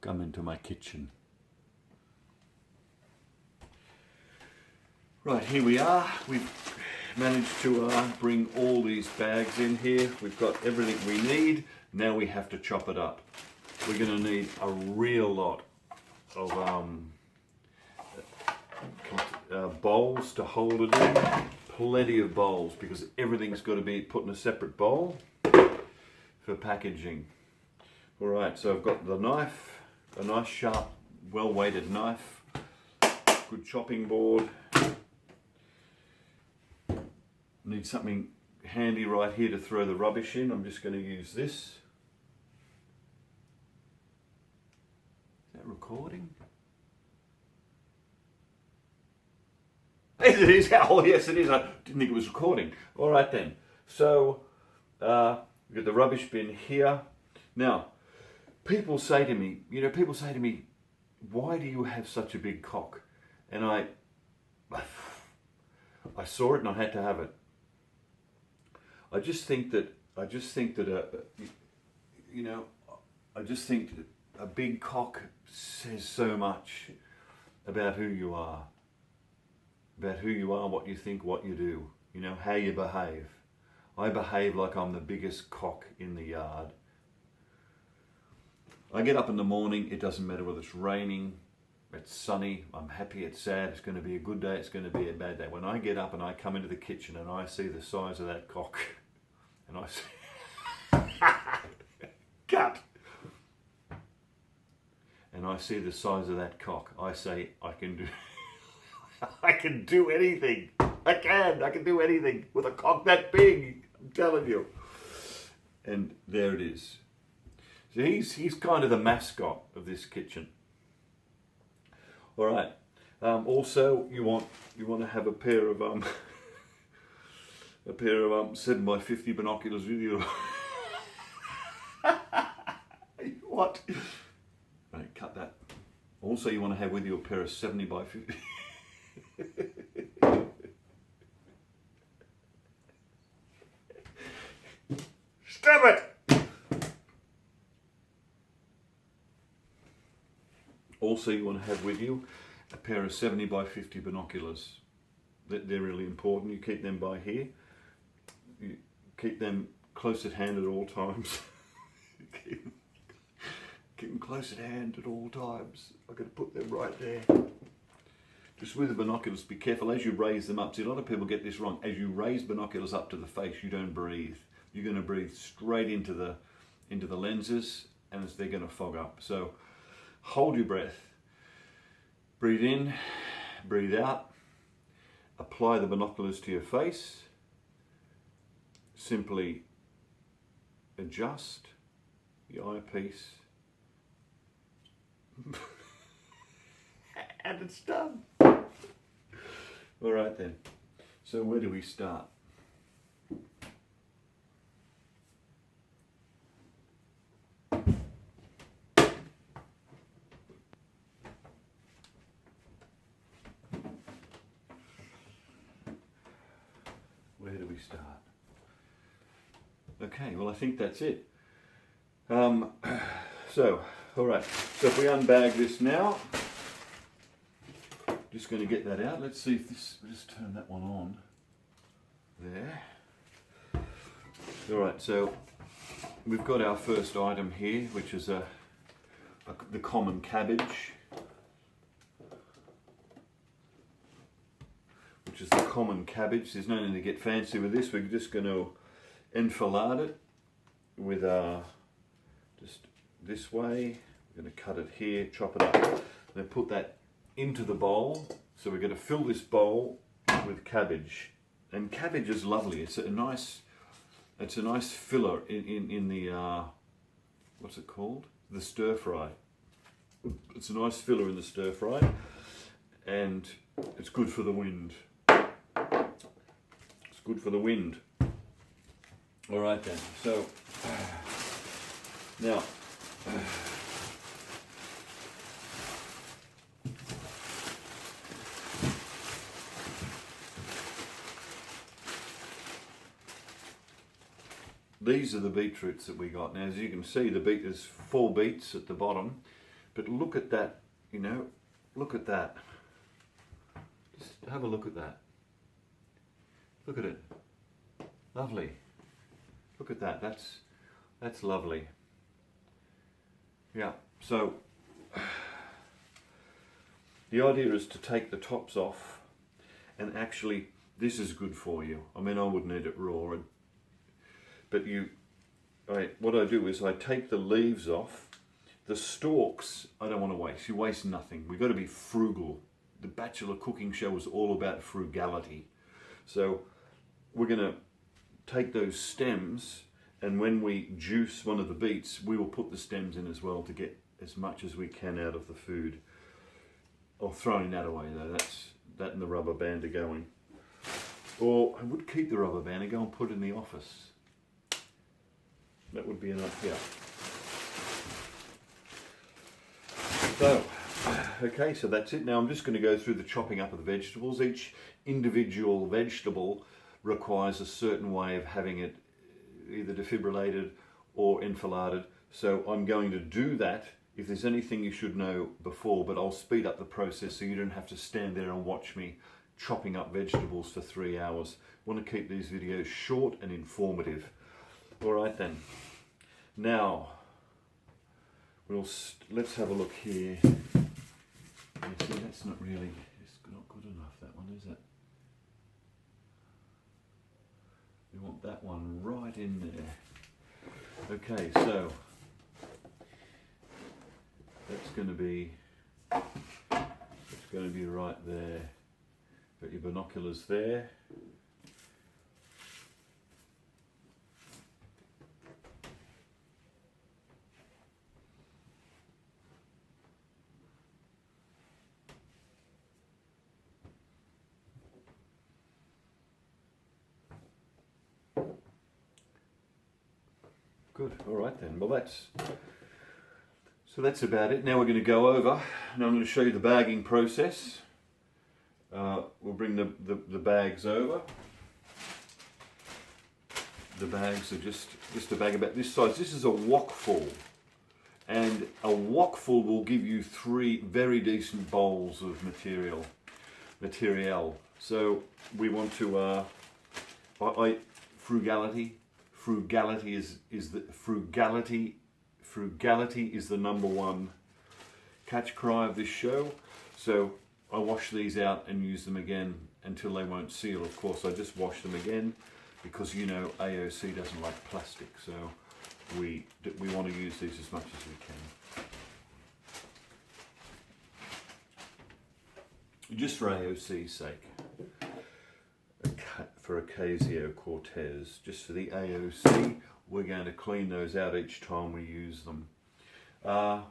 come into my kitchen. Right, here we are. We've managed to bring all these bags in here. We've got everything we need. Now we have to chop it up. We're going to need a real lot of bowls to hold it in. Plenty of bowls, because everything's got to be put in a separate bowl for packaging. All right, so I've got the knife, a nice sharp, well-weighted knife, good chopping board. Need something handy right here to throw the rubbish in. I'm just going to use this. Is that recording? It is. Oh yes, it is. I didn't think it was recording. All right then. So we've got the rubbish bin here. Now, people say to me, why do you have such a big cock? And I saw it and I had to have it. I just think that a big cock says so much about who you are. About who you are, what you think, what you do, how you behave. I behave like I'm the biggest cock in the yard. I get up in the morning, it doesn't matter whether it's raining, it's sunny, I'm happy, it's sad, it's going to be a good day, it's going to be a bad day. When I get up and I come into the kitchen and I see the size of that cock, and I say, cut! And I see the size of that cock, I say, I can do anything. I can do anything with a cock that big, I'm telling you. And there it is. So he's kind of the mascot of this kitchen. All right. Also, you want to have a pair of 7x50 binoculars with you. What? Right, cut that. Also, you want to have with you a pair of 70x50. Stop it! Also, you want to have with you a pair of 70x50 binoculars. They're really important. You keep them by here. You keep them close at hand at all times. keep them close at hand at all times. I've got to put them right there. Just with the binoculars, be careful as you raise them up. See, a lot of people get this wrong. As you raise binoculars up to the face, you don't breathe. You're going to breathe straight into the lenses, and they're going to fog up. So hold your breath. Breathe in, breathe out. Apply the binoculars to your face. Simply adjust your eyepiece. And it's done. All right then. So where do we start? Where do we start? Okay, well I think that's it. All right. So if we unbag this now, just going to get that out. Let's see if this, we'll just turn that one on. There. All right, so we've got our first item here, which is the common cabbage. There's no need to get fancy with this. We're just going to enfilade it with just this way. We're going to cut it here, chop it up, then put that into the bowl. So we're going to fill this bowl with cabbage, and cabbage is lovely. It's a nice filler in the what's it called? The stir fry. It's a nice filler in the stir fry, and it's good for the wind. It's good for the wind. All right then. So now. These are the beetroots that we got. Now, as you can see, there's 4 beets at the bottom. But look at that, you know, look at that. Just have a look at that. Look at it. Lovely. Look at that. That's lovely. Yeah. So the idea is to take the tops off, and actually this is good for you. I mean, I wouldn't eat it raw, but what I do is I take the leaves off. The stalks I don't want to waste. You waste nothing. We've got to be frugal. The Bachelor cooking show is all about frugality. So we're going to take those stems, and when we juice one of the beets, we will put the stems in as well to get as much as we can out of the food. Or throwing that away though, that and the rubber band are going. Or I would keep the rubber band and go and put it in the office. That would be enough, yeah. So, okay, so that's it. Now I'm just going to go through the chopping up of the vegetables. Each individual vegetable requires a certain way of having it either defibrillated or enfiladed. So I'm going to do that. If there's anything you should know before, but I'll speed up the process so you don't have to stand there and watch me chopping up vegetables for 3 hours. I want to keep these videos short and informative. All right then. Now, let's have a look here. You see, that's not really, it's not good enough, that one, is it? We want that one right in there. Okay, so that's going to be right there. Got your binoculars there. Good, all right then. Well, that's about it. Now we're going to go over, and I'm going to show you the bagging process. We'll bring the bags over. The bags are just a bag about this size. This is a wokful, and a wokful will give you 3 very decent bowls of material. So we want to frugality is the number one catch cry of this show. So I wash these out and use them again until they won't seal. Of course, I just wash them again because, you know, AOC doesn't like plastic, so we want to use these as much as we can. Just for AOC's sake. For Ocasio-Cortez, just for the AOC, we're going to clean those out each time we use them. So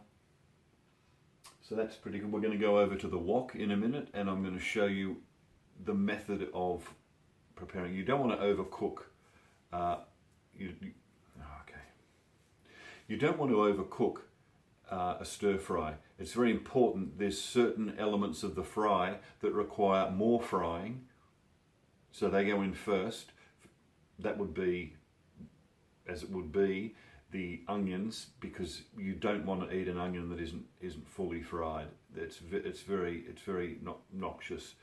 that's pretty good. We're going to go over to the wok in a minute, and I'm going to show you the method of preparing. You don't want to overcook. You don't want to overcook a stir fry. It's very important. There's certain elements of the fry that require more frying. So they go in first. That would be, as it would be, the onions, because you don't want to eat an onion that isn't fully fried. It's very noxious.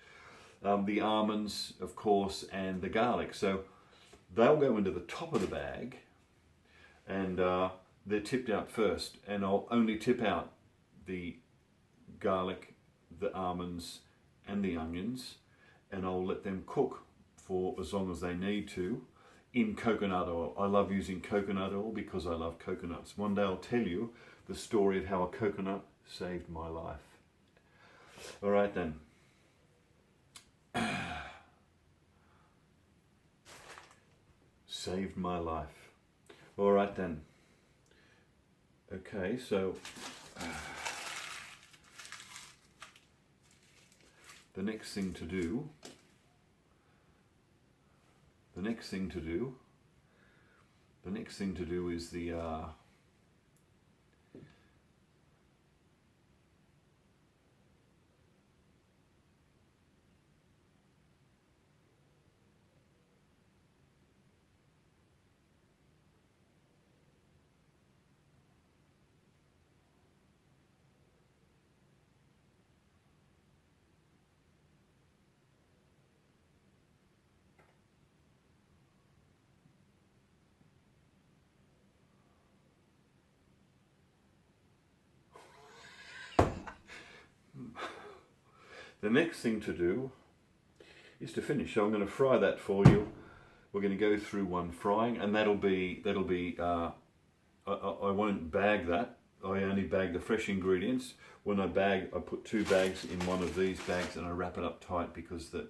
The almonds, of course, and the garlic. So they'll go into the top of the bag, and they're tipped out first. And I'll only tip out the garlic, the almonds, and the onions, and I'll let them cook for as long as they need to in coconut oil. I love using coconut oil because I love coconuts. One day I'll tell you the story of how a coconut saved my life. All right then. Saved my life. All right then. Okay, so the next thing to do is the The next thing to do is to finish. So I'm going to fry that for you. We're going to go through one frying, and that'll be I won't bag that. I only bag the fresh ingredients. When I bag, I put 2 bags in one of these bags and I wrap it up tight because the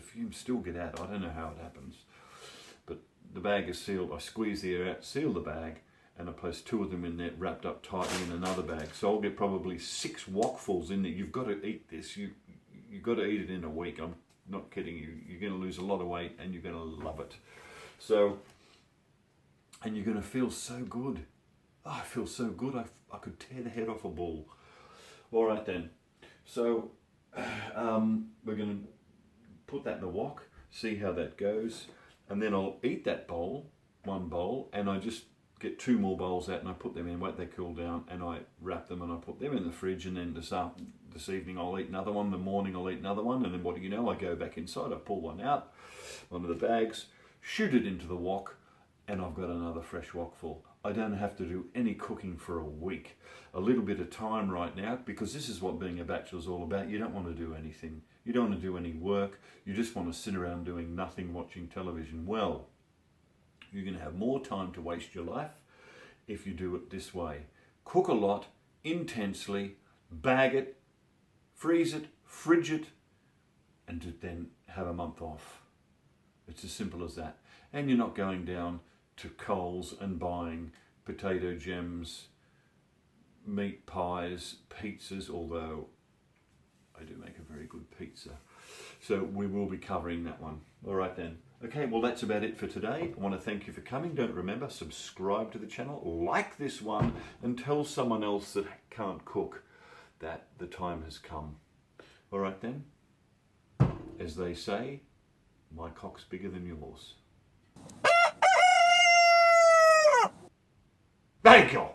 fumes still get out. I don't know how it happens. But the bag is sealed. I squeeze the air out, seal the bag, and I place 2 of them in there wrapped up tightly in another bag. So I'll get probably 6 wokfuls in there. You've got to eat this. You've got to eat it in a week. I'm not kidding you. You're going to lose a lot of weight and you're going to love it. So, and you're going to feel so good. Oh, I feel so good. I could tear the head off a bull. All right then. So we're going to put that in the wok, see how that goes, and then I'll eat that bowl, 1 bowl, and I just get 2 more bowls out and I put them in, wait they cool down, and I wrap them and I put them in the fridge, and then this evening I'll eat another one, the morning I'll eat another one, and then what do you know, I go back inside, I pull one out, one of the bags, shoot it into the wok, and I've got another fresh wok full. I don't have to do any cooking for a week. A little bit of time right now, because this is what being a bachelor is all about. You don't want to do anything. You don't want to do any work. You just want to sit around doing nothing, watching television. Well, you're going to have more time to waste your life if you do it this way. Cook a lot, intensely, bag it, freeze it, fridge it, and then have a month off. It's as simple as that. And you're not going down to Coles and buying potato gems, meat pies, pizzas, although I do make a very good pizza. So we will be covering that one. All right then. Okay, well that's about it for today. I want to thank you for coming. Don't remember, subscribe to the channel, like this one, and tell someone else that can't cook that the time has come. All right then. As they say, my cock's bigger than yours. Thank you.